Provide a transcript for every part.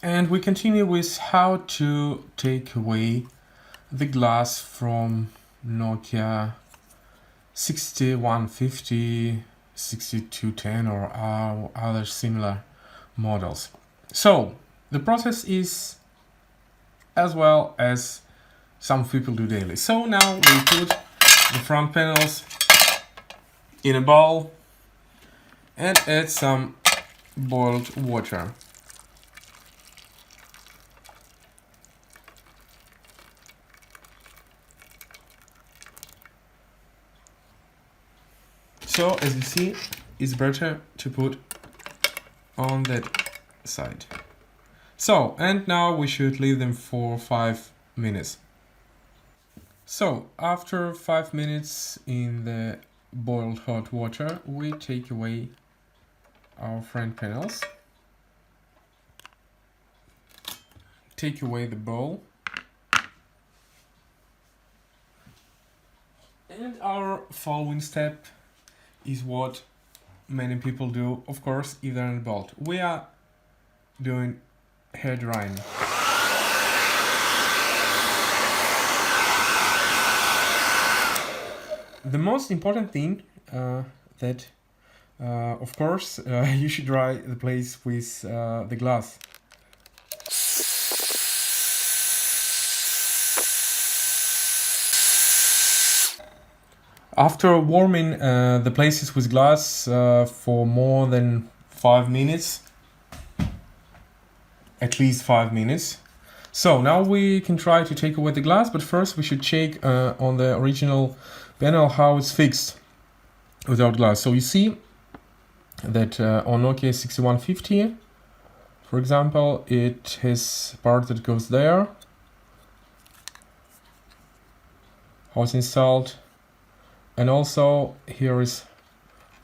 And we continue with how to take away the glass from Nokia 6150, 6210 or other similar models. So the process is as well as some people do daily. So now we put the front panels in a bowl and add some boiled water. So as you see, it's better to put on that side. So, and now we should leave them for 5 minutes. So, after 5 minutes in the boiled hot water, we take away our front panels. Take away the bowl. And our following step is what many people do, of course, if they're in a bolt. We are doing hair drying. The most important thing that, of course, you should dry the place with the glass. After warming the places with glass for more than 5 minutes, at least 5 minutes. So now we can try to take away the glass, but first we should check on the original panel how it's fixed without glass. So you see that on Nokia 6150, for example, it has part that goes there, how it's installed, and also here is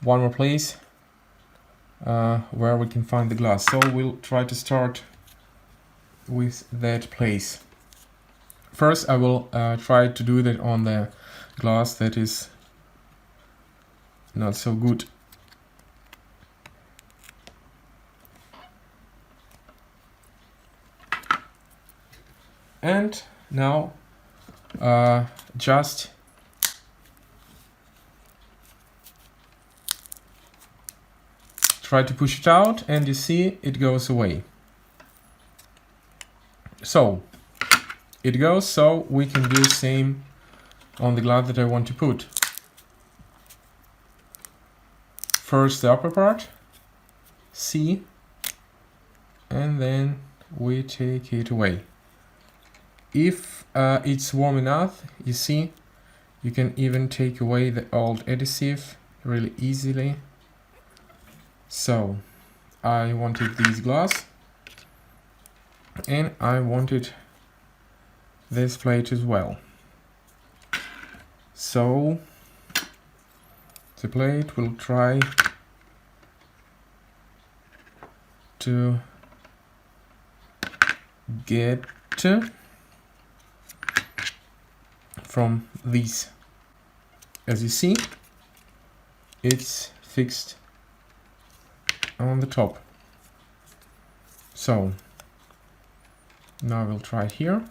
one more place where we can find the glass. So we'll try to start with that place. First I will try to do that on the glass that is not so good. And now just try to push it out and you see it goes away. So it goes, so we can do the same on the glass that I want to put. First the upper part, see, and then we take it away. If it's warm enough, you see, you can even take away the old adhesive really easily. So I wanted this glass and I wanted this plate as well. So the plate will try to get from these. As you see, it's fixed on the top. So now we'll try here.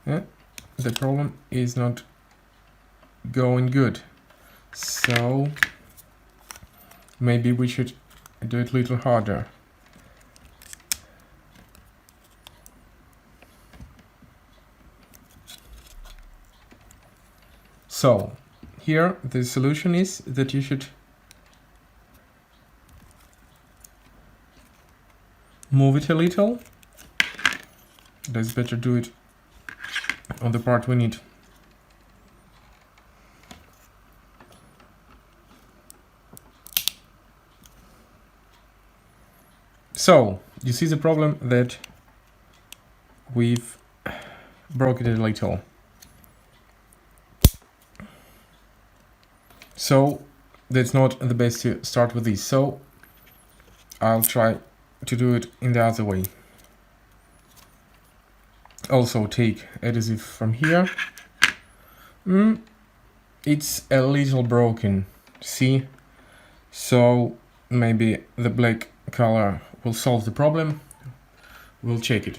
Yeah, the problem is not going good. So maybe we should do it a little harder. So here the solution is that you should move it a little. Let's better do it on the part we need. So you see the problem that we've broken it a little. So that's not the best to start with this. So I'll try to do it in the other way. Also take adhesive from here. It's a little broken, see? So maybe the black color will solve the problem. We'll check it.